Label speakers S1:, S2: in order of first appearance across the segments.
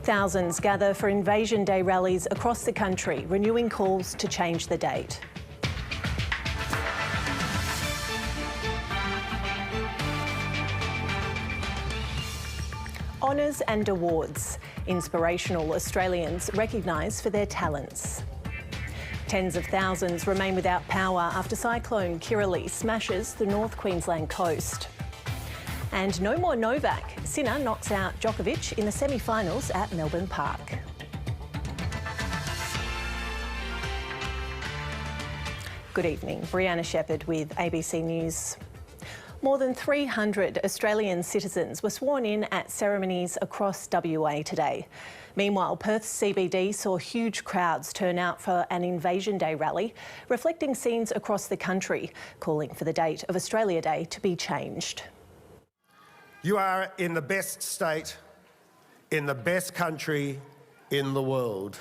S1: Thousands gather for Invasion Day rallies across the country, renewing calls to change the date. Honours and awards. Inspirational Australians recognised for their talents. Tens of thousands remain without power after cyclone Kirrily smashes the North Queensland coast. And no more Novak. Sinner knocks out Djokovic in the semi-finals at Melbourne Park. Good evening. Briana Shepherd with ABC News. More than 300 Australian citizens were sworn in at ceremonies across WA today. Meanwhile, Perth's CBD saw huge crowds turn out for an Invasion Day rally, reflecting scenes across the country, calling for the date of Australia Day to be changed.
S2: You are in the best state, in the best country in the world.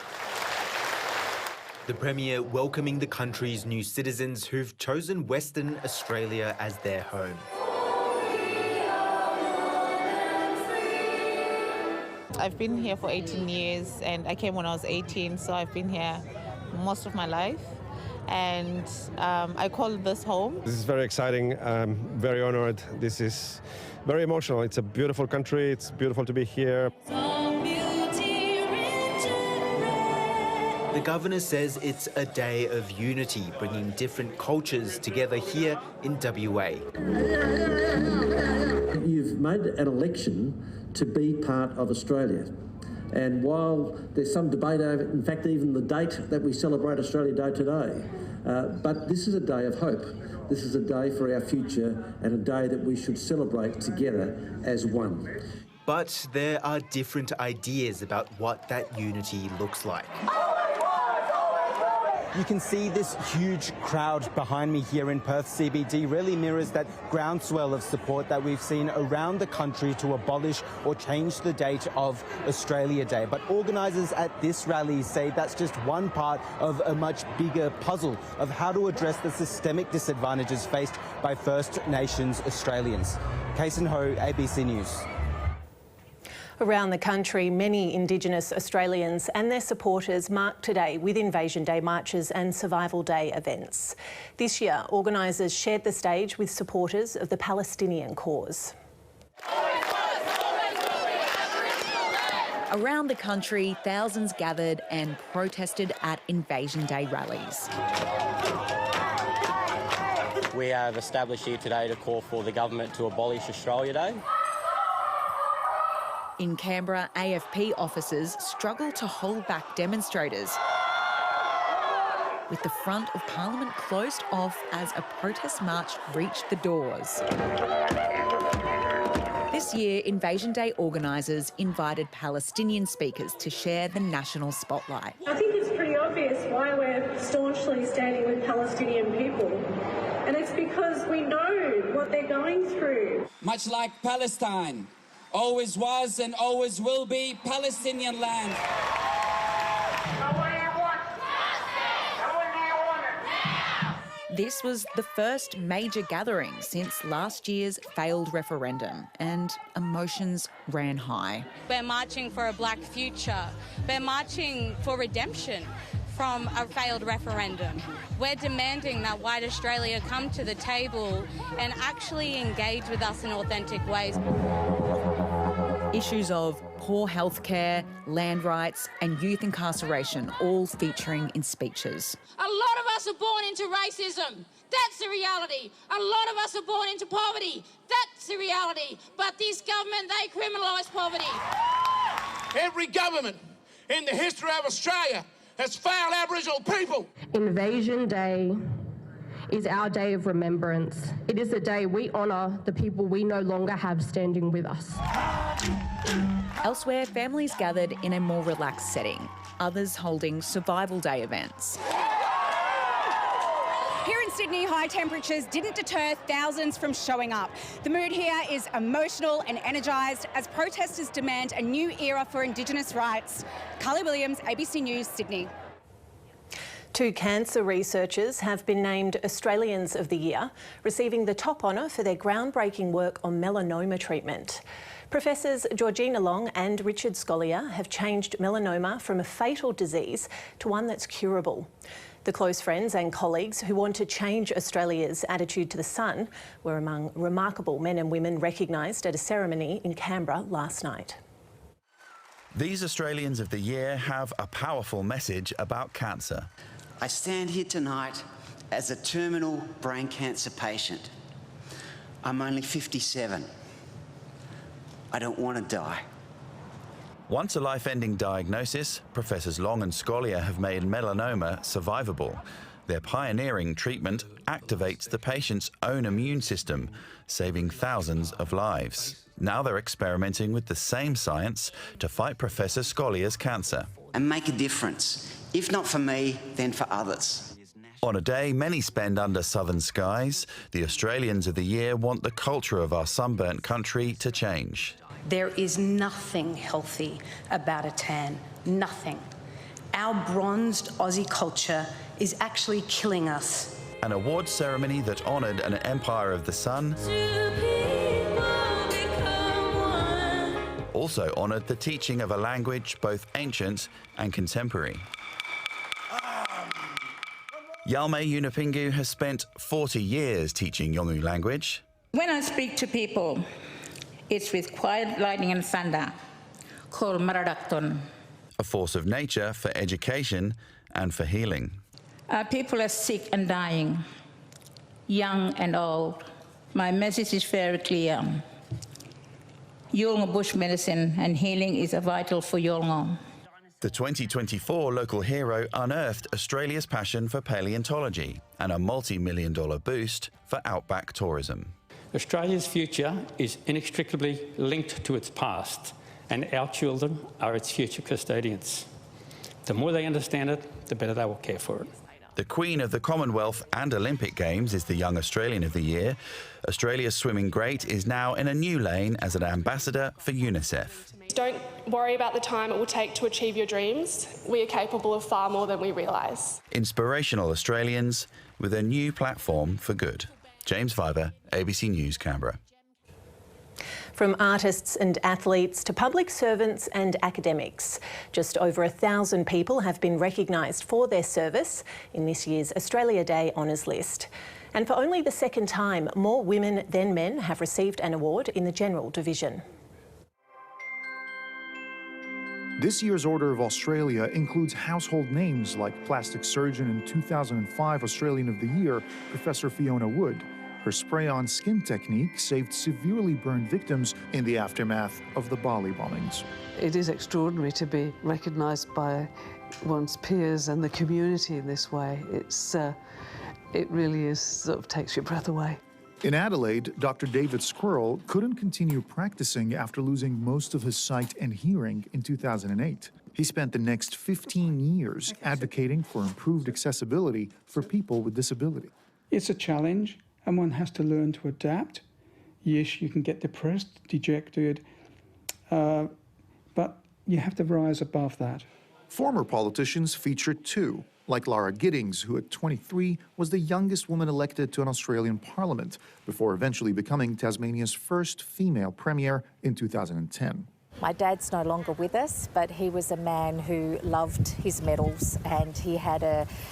S3: The Premier welcoming the country's new citizens who've chosen Western Australia as their home.
S4: I've been here for 18 years and I came when I was 18, so I've been here most of my life. And I call this home. This
S5: is very exciting. I'm very honoured. This is very emotional. It's a beautiful country. It's beautiful to be here.
S3: The Governor says it's a day of unity, bringing different cultures together here in WA.
S6: You've made an election to be part of Australia. And while there's some debate over, in fact, even the date that we celebrate Australia Day today, but this is a day of hope. This is a day for our future and a day that we should celebrate together as one.
S3: But there are different ideas about what that unity looks like.
S7: You can see this huge crowd behind me here in Perth CBD really mirrors that groundswell of support that we've seen around the country to abolish or change the date of Australia Day. But organisers at this rally say that's just one part of a much bigger puzzle of how to address the systemic disadvantages faced by First Nations Australians. Case and Ho, ABC News.
S1: Around the country, many Indigenous Australians and their supporters marked today with Invasion Day marches and Survival Day events. This year, organisers shared the stage with supporters of the Palestinian cause.
S8: Around the country, thousands gathered and protested at Invasion Day rallies.
S9: We have established here today to call for the government to abolish Australia Day.
S8: In Canberra, AFP officers struggle to hold back demonstrators, with the front of Parliament closed off as a protest march reached the doors. This year, Invasion Day organisers invited Palestinian speakers to share the national spotlight.
S10: I think it's pretty obvious why we're staunchly standing with Palestinian people, and it's because we know what they're going through.
S11: Much like Palestine, always was and always will be Palestinian land.
S8: This was the first major gathering since last year's failed referendum, and emotions ran high.
S12: We're marching for a black future. We're marching for redemption from a failed referendum. We're demanding that white Australia come to the table and actually engage with us in authentic ways.
S8: Issues of poor healthcare, land rights and youth incarceration all featuring in speeches.
S13: A lot of us are born into racism. That's the reality. A lot of us are born into poverty. That's the reality. But this government, they criminalise poverty.
S14: Every government in the history of Australia has failed Aboriginal people.
S15: Invasion Day is our day of remembrance. It is a day we honour the people we no longer have standing with us.
S8: Elsewhere, families gathered in a more relaxed setting, others holding Survival Day events.
S16: Here in Sydney, high temperatures didn't deter thousands from showing up. The mood here is emotional and energised as protesters demand a new era for Indigenous rights. Carly Williams, ABC News, Sydney.
S1: Two cancer researchers have been named Australians of the Year, receiving the top honour for their groundbreaking work on melanoma treatment. Professors Georgina Long and Richard Scolyer have changed melanoma from a fatal disease to one that's curable. The close friends and colleagues who want to change Australia's attitude to the sun were among remarkable men and women recognised at a ceremony in Canberra last night.
S17: These Australians of the Year have a powerful message about cancer.
S18: I stand here tonight as a terminal brain cancer patient. I'm only 57. I don't want to die.
S17: Once a life-ending diagnosis, Professors Long and Scolyer have made melanoma survivable. Their pioneering treatment activates the patient's own immune system, saving thousands of lives. Now they're experimenting with the same science to fight Professor Scolyer's cancer.
S18: And make a difference. If not for me, then for others.
S17: On a day many spend under southern skies, the Australians of the Year want the culture of our sunburnt country to change.
S19: There is nothing healthy about a tan. Nothing. Our bronzed Aussie culture is actually killing us.
S17: An awards ceremony that honoured an empire of the sun also honoured the teaching of a language both ancient and contemporary. Yalme Yunupingu has spent 40 years teaching Yolngu language.
S20: When I speak to people, it's with quiet lightning and thunder, called Maradakton.
S17: A force of nature for education and for healing.
S20: Our people are sick and dying, young and old. My message is very clear. Yolngu bush medicine and healing is vital for Yolngu.
S17: The 2024 local hero unearthed Australia's passion for paleontology and a multi-million-dollar boost for outback tourism.
S21: Australia's future is inextricably linked to its past, and our children are its future custodians. The more they understand it, the better they will care for it.
S17: The Queen of the Commonwealth and Olympic Games is the Young Australian of the Year. Australia's swimming great is now in a new lane as an ambassador for UNICEF.
S22: Don't worry about the time it will take to achieve your dreams. We are capable of far more than we realise.
S17: Inspirational Australians with a new platform for good. James Fiver, ABC News, Canberra.
S1: From artists and athletes to public servants and academics, just over 1,000 people have been recognised for their service in this year's Australia Day Honours List. And for only the second time, more women than men have received an award in the General Division.
S23: This year's Order of Australia includes household names like plastic surgeon and 2005 Australian of the Year, Professor Fiona Wood. Her spray-on skin technique saved severely burned victims in the aftermath of the Bali bombings.
S24: It is extraordinary to be recognised by one's peers and the community in this way. It really is, sort of takes your breath away.
S23: In Adelaide, Dr. David Squirrel couldn't continue practicing after losing most of his sight and hearing in 2008. He spent the next 15 years advocating for improved accessibility for people with disability.
S25: It's a challenge, and one has to learn to adapt. Yes, you can get depressed, dejected, but you have to rise above that.
S23: Former politicians featured too, like Lara Giddings, who at 23 was the youngest woman elected to an Australian parliament, before eventually becoming Tasmania's first female premier in 2010.
S26: My dad's no longer with us, but he was a man who loved his medals, and he had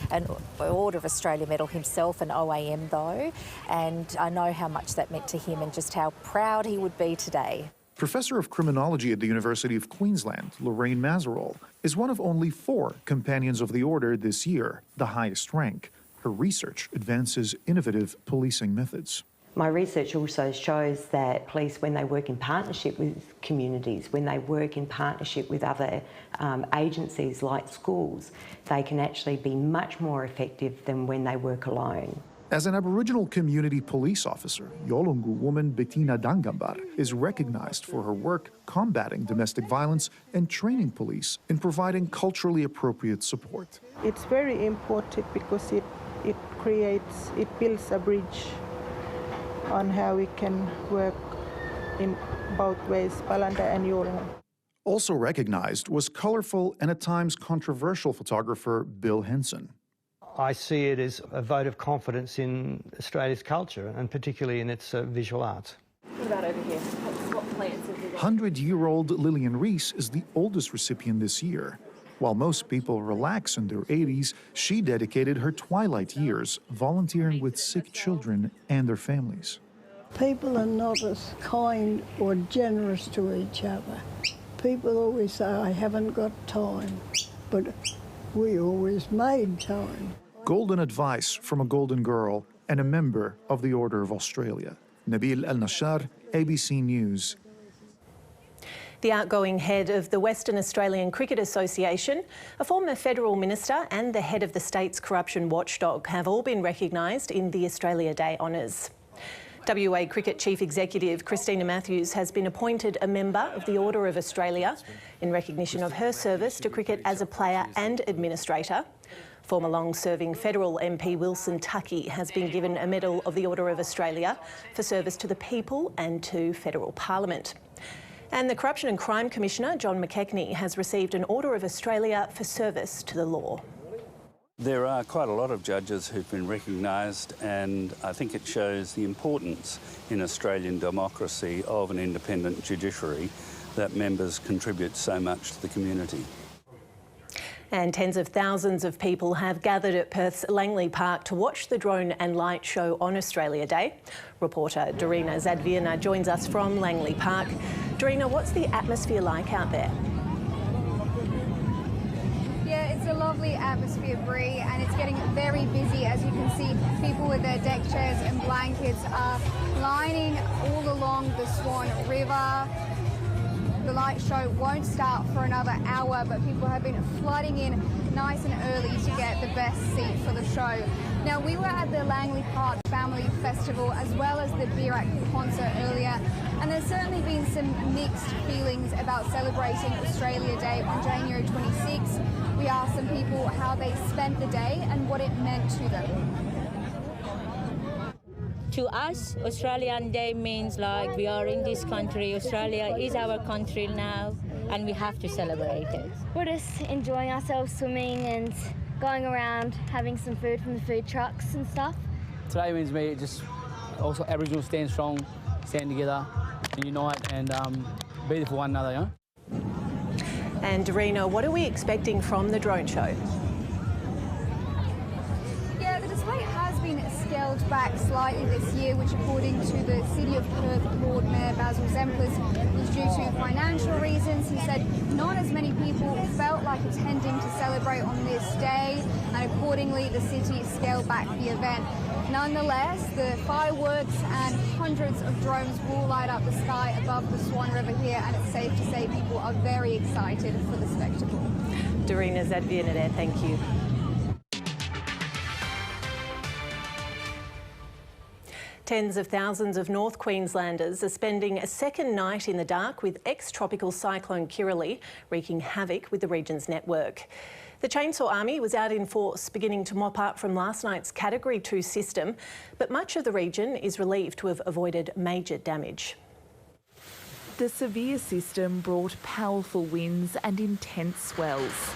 S26: an Order of Australia medal himself, an OAM though, and I know how much that meant to him and just how proud he would be today.
S23: Professor of Criminology at the University of Queensland, Lorraine Mazerol, is one of only 4 Companions of the Order this year, the highest rank. Her research advances innovative policing methods.
S27: My research also shows that police, when they work in partnership with communities, when they work in partnership with other agencies like schools, they can actually be much more effective than when they work alone.
S23: As an Aboriginal community police officer, Yolngu woman Bettina Dangambar is recognized for her work combating domestic violence and training police in providing culturally appropriate support.
S28: It's very important because it builds a bridge on how we can work in both ways, Palanda and Yolngu.
S23: Also recognized was colorful and at times controversial photographer Bill Henson.
S2: I see it as a vote of confidence in Australia's culture and particularly in its visual arts.
S3: What about over here? What plants have you got?
S23: 100-year-old Lillian Rees is the oldest recipient this year. While most people relax in their 80s, she dedicated her twilight years volunteering with sick children and their families.
S4: People are not as kind or generous to each other. People always say, I haven't got time, but we always made time.
S23: Golden advice from a golden girl and a member of the Order of Australia. Nabil Al-Nashar, ABC News.
S1: The outgoing head of the Western Australian Cricket Association, a former federal minister and the head of the state's corruption watchdog have all been recognised in the Australia Day honours. WA Cricket Chief Executive Christina Matthews has been appointed a member of the Order of Australia in recognition of her service to cricket as a player and administrator. Former long-serving federal MP Wilson Tuckey has been given a Medal of the Order of Australia for service to the people and to federal parliament. And the Corruption and Crime Commissioner, John McKechnie, has received an Order of Australia for service to the law.
S5: There are quite a lot of judges who've been recognised, and I think it shows the importance in Australian democracy of an independent judiciary that members contribute so much to the community.
S1: And tens of thousands of people have gathered at Perth's Langley Park to watch the drone and light show on Australia Day. Reporter Briana joins us from Langley Park. Briana, what's the atmosphere like out there?
S6: Yeah, it's a lovely atmosphere, Brie, and it's getting very busy. As you can see, people with their deck chairs and blankets are lining all along the Swan River. The light show won't start for another hour, but people have been flooding in nice and early to get the best seat for the show. Now, we were at the Langley Park Family Festival as well as the Tabarak concert earlier, and there's certainly been some mixed feelings about celebrating Australia Day on January 26. We asked some people how they spent the day and what it meant to them.
S7: To us, Australian Day means like we are in this country. Australia is our country now, and we have to celebrate it.
S9: We're just enjoying ourselves swimming and going around having some food from the food trucks and stuff.
S10: Today means me just also Aboriginals stand strong, stand together, and unite and be there for one another, you know?
S1: And Briana, what are we expecting from the drone show?
S6: Yeah, the display has been scaled back slightly this year, which according to the City of Perth Lord Mayor Basil Zempilas was due to financial reasons. He said not as many people felt like attending to celebrate on this day, and accordingly the city scaled back the event. Nonetheless, the fireworks and hundreds of drones will light up the sky above the Swan River here, and it's safe to say people are very excited for the spectacle.
S1: Briana there, thank you. Tens of thousands of North Queenslanders are spending a second night in the dark with ex-tropical cyclone Kirrily wreaking havoc with the region's network. The Chainsaw Army was out in force, beginning to mop up from last night's Category 2 system, but much of the region is relieved to have avoided major damage.
S29: The severe system brought powerful winds and intense swells.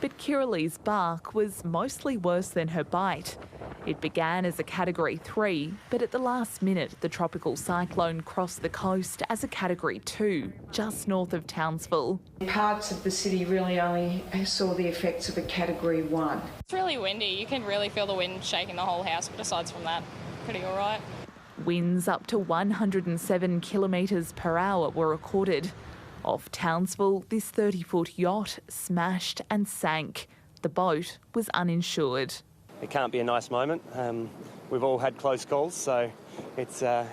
S29: But Kirrily's bark was mostly worse than her bite. It began as a Category 3, but at the last minute the tropical cyclone crossed the coast as a Category 2, just north of Townsville.
S30: Parts of the city really only saw the effects of a Category 1.
S31: It's really windy. You can really feel the wind shaking the whole house, but aside from that, pretty all right.
S29: Winds up to 107 kilometres per hour were recorded. Off Townsville, this 30-foot yacht smashed and sank. The boat was uninsured.
S32: It can't be a nice moment. We've all had close calls, so it's a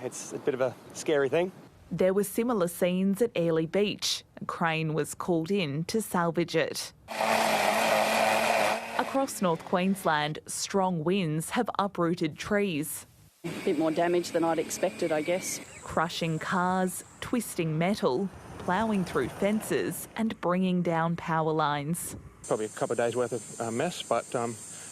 S32: bit of a scary thing.
S29: There were similar scenes at Airlie Beach. A crane was called in to salvage it. Across North Queensland, strong winds have uprooted trees.
S33: A bit more damage than I'd expected, I guess.
S29: Crushing cars, twisting metal, ploughing through fences and bringing down power lines.
S34: Probably a couple of days' worth of mess, but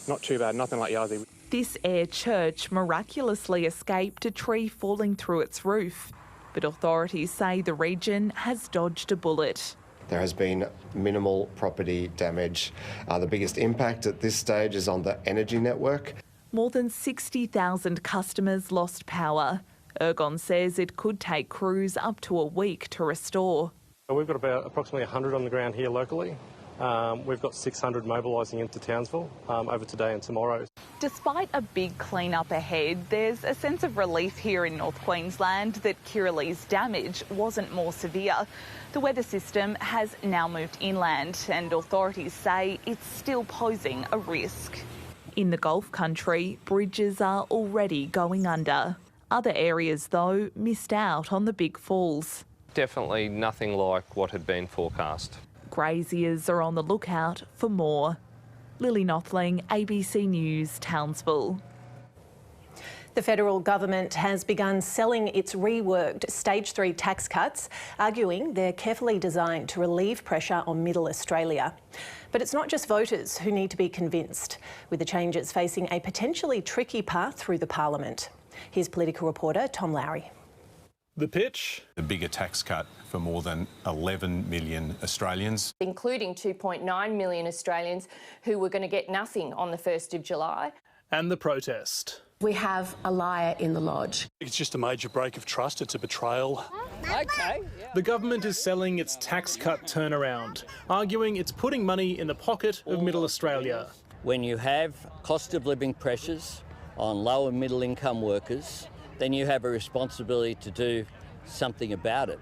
S34: not too bad, nothing like Yazzie.
S29: This Ayr church miraculously escaped a tree falling through its roof, but authorities say the region has dodged a bullet.
S8: There has been minimal property damage. The biggest impact at this stage is on the energy network.
S29: More than 60,000 customers lost power. Ergon says it could take crews up to a week to restore.
S11: We've got about approximately 100 on the ground here locally. We've got 600 mobilising into Townsville over today and tomorrow.
S29: Despite a big clean-up ahead, there's a sense of relief here in North Queensland that Kirrili's damage wasn't more severe. The weather system has now moved inland and authorities say it's still posing a risk. In the Gulf country, bridges are already going under. Other areas, though, missed out on the big falls.
S12: Definitely nothing like what had been forecast.
S29: Graziers are on the lookout for more. Lily Nothling, ABC News, Townsville.
S1: The federal government has begun selling its reworked Stage 3 tax cuts, arguing they're carefully designed to relieve pressure on Middle Australia. But it's not just voters who need to be convinced, with the changes facing a potentially tricky path through the parliament. Here's political reporter Tom Lowry.
S13: The pitch? A bigger tax cut for more than 11 million Australians.
S3: Including 2.9 million Australians who were going to get nothing on the 1st of July.
S13: And the protest.
S3: We have a liar in the lodge.
S13: It's just a major break of trust. It's a betrayal.
S3: Okay.
S13: The government is selling its tax cut turnaround, arguing it's putting money in the pocket of Middle Australia.
S14: When you have cost of living pressures on low and middle income workers, then you have a responsibility to do something about it.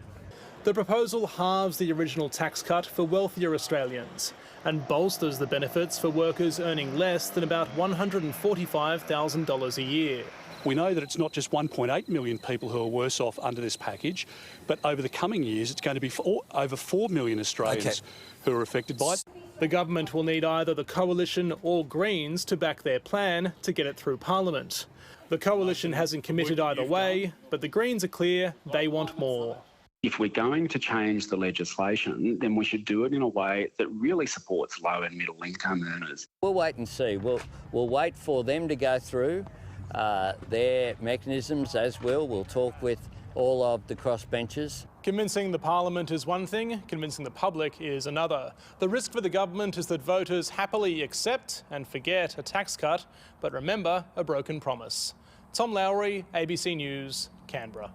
S13: The proposal halves the original tax cut for wealthier Australians and bolsters the benefits for workers earning less than about $145,000 a year.
S15: We know that it's not just 1.8 million people who are worse off under this package, but over the coming years it's going to be over 4 million Australians who are affected by it.
S13: The government will need either the Coalition or Greens to back their plan to get it through Parliament. The Coalition hasn't committed either way, but the Greens are clear they want more.
S16: If we're going to change the legislation, then we should do it in a way that really supports low and middle income earners.
S14: We'll wait and see. We'll wait for them to go through their mechanisms as well. We'll talk with all of the crossbenchers.
S13: Convincing the Parliament is one thing, convincing the public is another. The risk for the government is that voters happily accept and forget a tax cut, but remember a broken promise. Tom Lowry, ABC News, Canberra.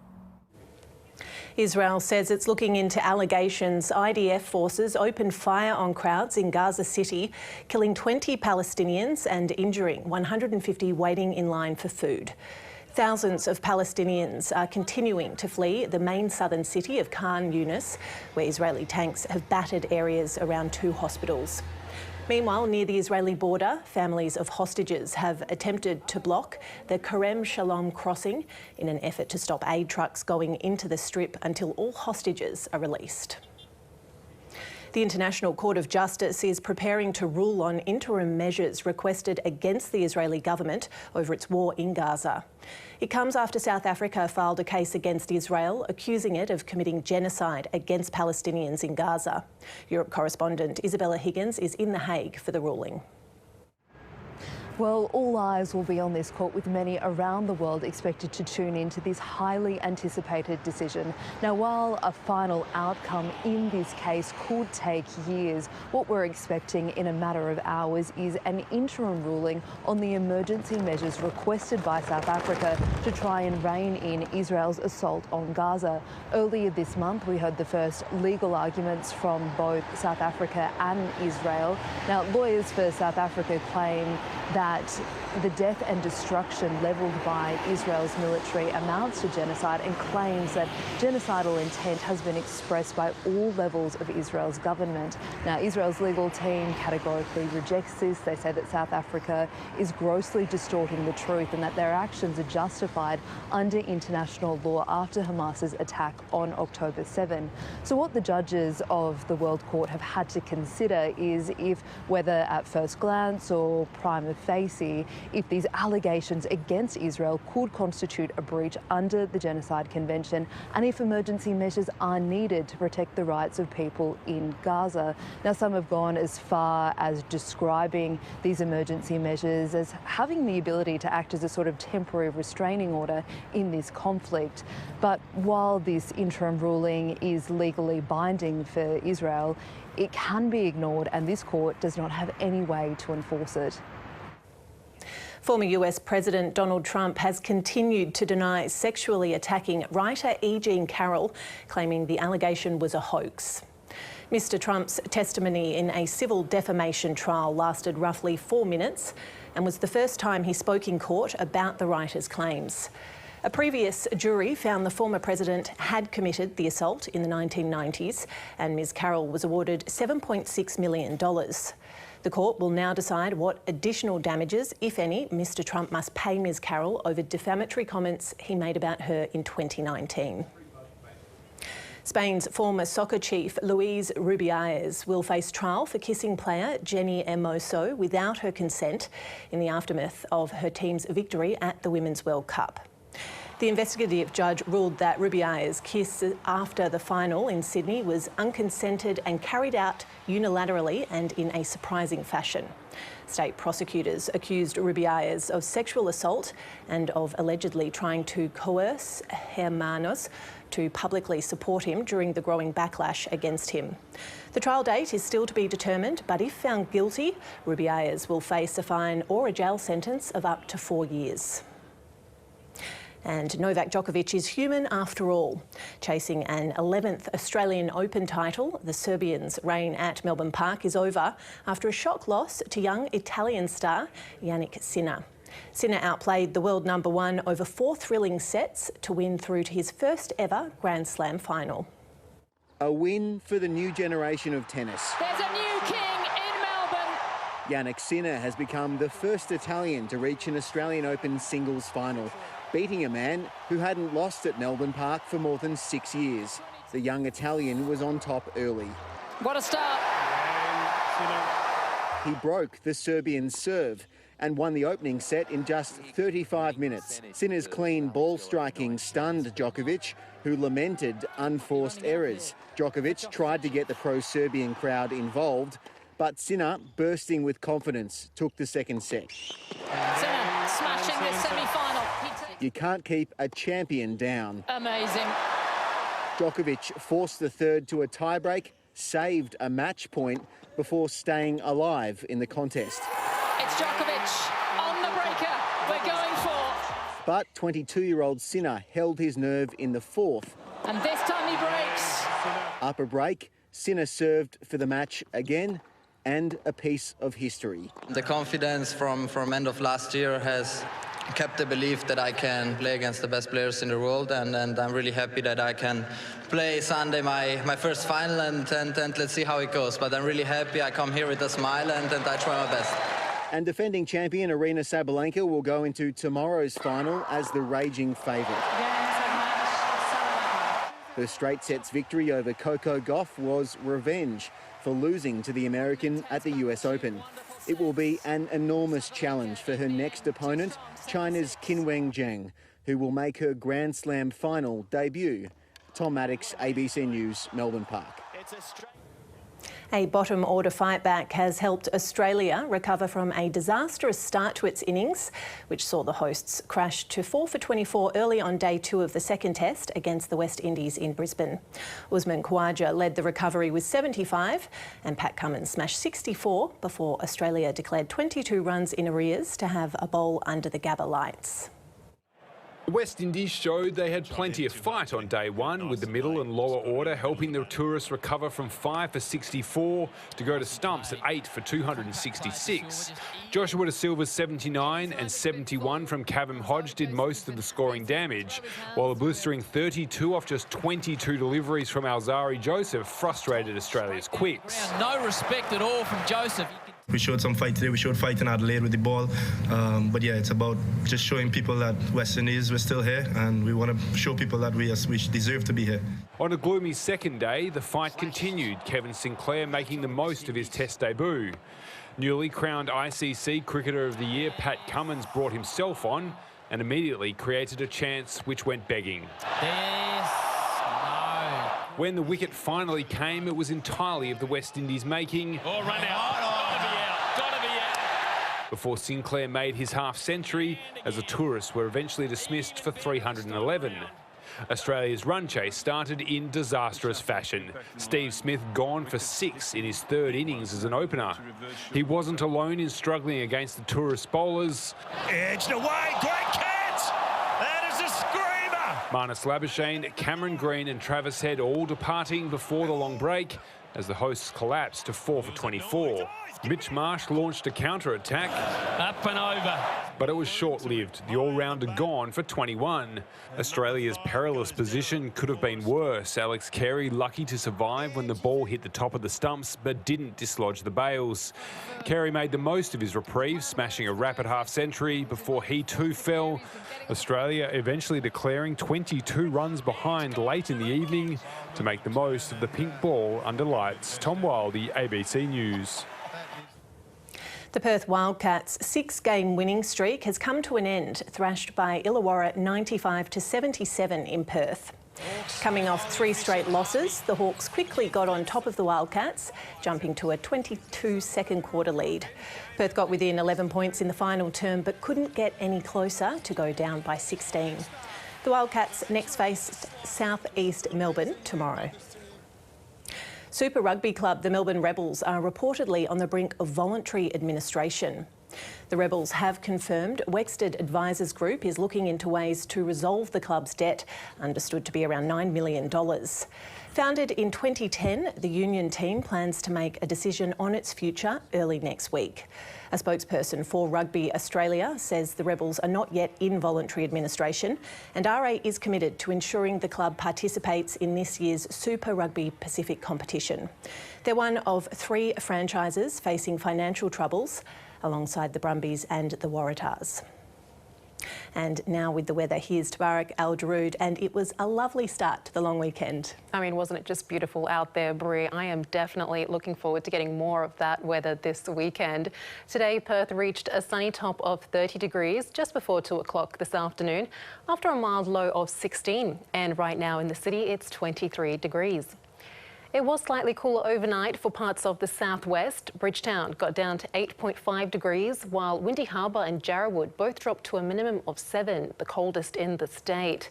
S1: Israel says it's looking into allegations IDF forces opened fire on crowds in Gaza City, killing 20 Palestinians and injuring 150 waiting in line for food. Thousands of Palestinians are continuing to flee the main southern city of Khan Yunis, where Israeli tanks have battered areas around 2 hospitals. Meanwhile, near the Israeli border, families of hostages have attempted to block the Kerem Shalom crossing in an effort to stop aid trucks going into the strip until all hostages are released. The International Court of Justice is preparing to rule on interim measures requested against the Israeli government over its war in Gaza. It comes after South Africa filed a case against Israel, accusing it of committing genocide against Palestinians in Gaza. Europe correspondent Isabella Higgins is in The Hague for the ruling.
S17: Well, all eyes will be on this court, with many around the world expected to tune into this highly anticipated decision. Now, while a final outcome in this case could take years, what we're expecting in a matter of hours is an interim ruling on the emergency measures requested by South Africa to try and rein in Israel's assault on Gaza. Earlier this month, we heard the first legal arguments from both South Africa and Israel. Now, lawyers for South Africa claim that the death and destruction levelled by Israel's military amounts to genocide, and claims that genocidal intent has been expressed by all levels of Israel's government. Now, Israel's legal team categorically rejects this. They say that South Africa is grossly distorting the truth and that their actions are justified under international law after Hamas's attack on October 7. So what the judges of the World Court have had to consider is if, whether at first glance or prima facie, Stacey if these allegations against Israel could constitute a breach under the Genocide Convention and if emergency measures are needed to protect the rights of people in Gaza. Now, some have gone as far as describing these emergency measures as having the ability to act as a sort of temporary restraining order in this conflict. But while this interim ruling is legally binding for Israel, it can be ignored and this court does not have any way to enforce it.
S1: Former US President Donald Trump has continued to deny sexually attacking writer E. Jean Carroll, claiming the allegation was a hoax. Mr. Trump's testimony in a civil defamation trial lasted roughly 4 minutes and was the first time he spoke in court about the writer's claims. A previous jury found the former president had committed the assault in the 1990s and Ms. Carroll was awarded $7.6 million. The court will now decide what additional damages, if any, Mr. Trump must pay Ms. Carroll over defamatory comments he made about her in 2019. Spain's former soccer chief, Luis Rubiales, will face trial for kissing player Jenny Hermoso without her consent in the aftermath of her team's victory at the Women's World Cup. The investigative judge ruled that Rubiales' kiss after the final in Sydney was unconsented and carried out unilaterally and in a surprising fashion. State prosecutors accused Rubiales of sexual assault and of allegedly trying to coerce Hermanos to publicly support him during the growing backlash against him. The trial date is still to be determined, but if found guilty, Rubiales will face a fine or a jail sentence of up to 4 years. And Novak Djokovic is human after all. Chasing an 11th Australian Open title, the Serbian's reign at Melbourne Park is over after a shock loss to young Italian star Jannik Sinner. Sinner outplayed the world number one over 4 thrilling sets to win through to his first ever Grand Slam final.
S2: A win for the new generation of tennis.
S4: There's a new king in Melbourne.
S2: Jannik Sinner has become the first Italian to reach an Australian Open singles final, beating a man who hadn't lost at Melbourne Park for more than 6 years. The young Italian was on top early.
S4: What a start.
S2: He broke the Serbian serve and won the opening set in just 35 minutes. Sinner's clean ball striking stunned Djokovic, who lamented unforced errors. Djokovic tried to get the pro-Serbian crowd involved, but Sinner, bursting with confidence, took the second set.
S4: Sinner smashing this semi-final.
S2: You can't keep a champion down.
S4: Amazing.
S2: Djokovic forced the third to a tiebreak, saved a match point before staying alive in the contest.
S4: It's Djokovic on the breaker. We're going for.
S2: But 22-year-old Sinner held his nerve in the fourth.
S4: And this time he breaks.
S2: Up a break, Sinner served for the match again and a piece of history.
S5: The confidence from end of last year has kept the belief that I can play against the best players in the world, and I'm really happy that I can play Sunday my first final and let's see how it goes. But I'm really happy. I come here with a smile and I try my best.
S2: And defending champion Aryna Sabalenka will go into tomorrow's final as the raging favourite. Her straight sets victory over Coco Gauff was revenge for losing to the American at the US Open. It will be an enormous challenge for her next opponent, China's Qinwen Zheng, who will make her Grand Slam final debut. Tom Maddox, ABC News, Melbourne Park.
S1: A bottom order fight back has helped Australia recover from a disastrous start to its innings, which saw the hosts crash to 4 for 24 early on day 2 of the second test against the West Indies in Brisbane. Usman Khawaja led the recovery with 75 and Pat Cummins smashed 64 before Australia declared 22 runs in arrears to have a bowl under the Gabba lights.
S18: The West Indies showed they had plenty of fight on day 1, with the middle and lower order helping the tourists recover from 5 for 64 to go to stumps at 8 for 266. Joshua De Silva's 79 and 71 from Kavem Hodge did most of the scoring damage, while a blistering 32 off just 22 deliveries from Alzari Joseph frustrated Australia's quicks.
S4: No respect at all from Joseph.
S6: We showed some fight today. We showed fight in Adelaide with the ball. But yeah, it's about just showing people that West Indies, we're still here, and we want to show people that we deserve to be here.
S18: On a gloomy second day, the fight continued, Kevin Sinclair making the most of his Test debut. Newly crowned ICC Cricketer of the Year Pat Cummins brought himself on and immediately created a chance which went begging.
S4: Yes, no.
S18: When the wicket finally came, it was entirely of the West Indies making.
S4: Oh, run out. Gotta be out. Gotta be out.
S18: Before Sinclair made his half-century, as the tourists were eventually dismissed for 311. Australia's run chase started in disastrous fashion. Steve Smith gone for 6 in his third innings as an opener. He wasn't alone in struggling against the tourist bowlers.
S7: Edged away, great catch! That is a screamer!
S18: Marnus Labuschagne, Cameron Green and Travis Head all departing before the long break as the hosts collapsed to 4 for 24. Mitch Marsh launched a counter-attack.
S4: Up and over.
S18: But it was short-lived. The all-rounder gone for 21. Australia's perilous position could have been worse. Alex Carey lucky to survive when the ball hit the top of the stumps but didn't dislodge the bails. Carey made the most of his reprieve, smashing a rapid half-century before he too fell. Australia eventually declaring 22 runs behind late in the evening to make the most of the pink ball under lights. Tom Wildey, ABC News.
S1: The Perth Wildcats' 6-game winning streak has come to an end, thrashed by Illawarra 95-77 in Perth. Coming off 3 straight losses, the Hawks quickly got on top of the Wildcats, jumping to a 22 second quarter lead. Perth got within 11 points in the final term but couldn't get any closer to go down by 16. The Wildcats next face South East Melbourne tomorrow. Super Rugby Club, the Melbourne Rebels, are reportedly on the brink of voluntary administration. The Rebels have confirmed Wexted Advisors Group is looking into ways to resolve the club's debt, understood to be around $9 million. Founded in 2010, the union team plans to make a decision on its future early next week. A spokesperson for Rugby Australia says the Rebels are not yet in voluntary administration, and RA is committed to ensuring the club participates in this year's Super Rugby Pacific competition. They're one of 3 franchises facing financial troubles, alongside the Brumbies and the Waratahs. And now with the weather, here's Tabarak Jrood, and it was a lovely start to the long weekend.
S9: I mean, wasn't it just beautiful out there, Brie? I am definitely looking forward to getting more of that weather this weekend. Today, Perth reached a sunny top of 30 degrees just before 2 o'clock this afternoon, after a mild low of 16. And right now in the city, it's 23 degrees. It was slightly cooler overnight for parts of the southwest. Bridgetown got down to 8.5 degrees, while Windy Harbour and Jarrawood both dropped to a minimum of 7, the coldest in the state.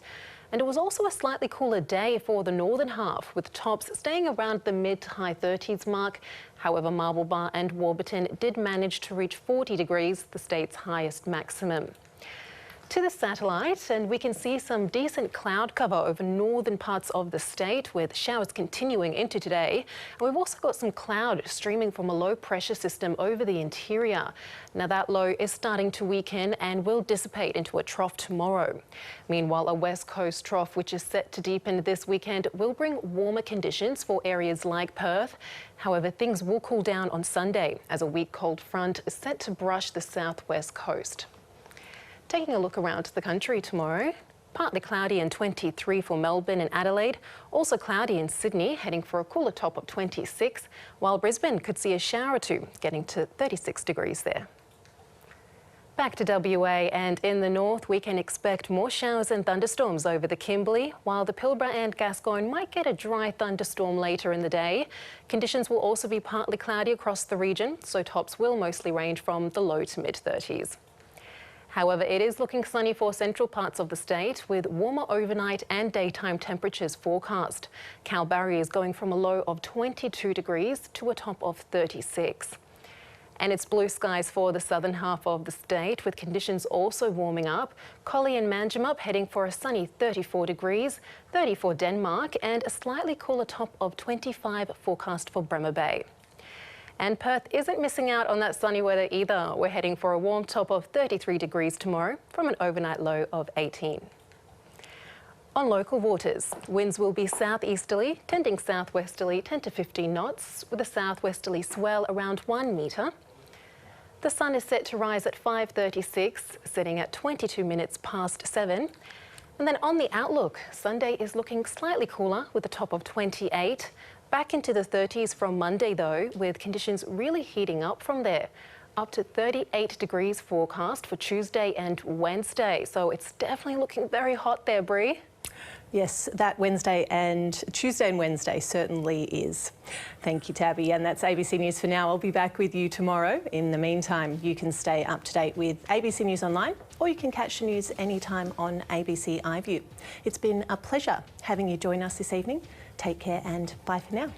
S9: And it was also a slightly cooler day for the northern half, with tops staying around the mid to high 30s mark. However, Marble Bar and Warburton did manage to reach 40 degrees, the state's highest maximum. To the satellite, and we can see some decent cloud cover over northern parts of the state, with showers continuing into today. And we've also got some cloud streaming from a low pressure system over the interior. Now that low is starting to weaken and will dissipate into a trough tomorrow. Meanwhile, a west coast trough, which is set to deepen this weekend, will bring warmer conditions for areas like Perth. However, things will cool down on Sunday as a weak cold front is set to brush the southwest coast. Taking a look around the country tomorrow, partly cloudy and 23 for Melbourne and Adelaide, also cloudy in Sydney, heading for a cooler top of 26, while Brisbane could see a shower or two, getting to 36 degrees there. Back to WA, and in the north we can expect more showers and thunderstorms over the Kimberley, while the Pilbara and Gascoyne might get a dry thunderstorm later in the day. Conditions will also be partly cloudy across the region, so tops will mostly range from the low to mid-30s. However, it is looking sunny for central parts of the state, with warmer overnight and daytime temperatures forecast. Kalbarri is going from a low of 22 degrees to a top of 36. And it's blue skies for the southern half of the state, with conditions also warming up. Collie and Manjimup heading for a sunny 34 degrees, 30 for Denmark, and a slightly cooler top of 25 forecast for Bremer Bay. And Perth isn't missing out on that sunny weather either. We're heading for a warm top of 33 degrees tomorrow from an overnight low of 18. On local waters, winds will be southeasterly, tending southwesterly 10 to 15 knots, with a southwesterly swell around 1 metre. The sun is set to rise at 5:36, setting at 22 minutes past 7. And then on the outlook, Sunday is looking slightly cooler with a top of 28. Back into the 30s from Monday though, with conditions really heating up from there. Up to 38 degrees forecast for Tuesday and Wednesday. So it's definitely looking very hot there, Bri.
S1: Yes, that Tuesday and Wednesday certainly is. Thank you, Tabby. And that's ABC News for now. I'll be back with you tomorrow. In the meantime, you can stay up to date with ABC News Online, or you can catch the news anytime on ABC iView. It's been a pleasure having you join us this evening. Take care and bye for now.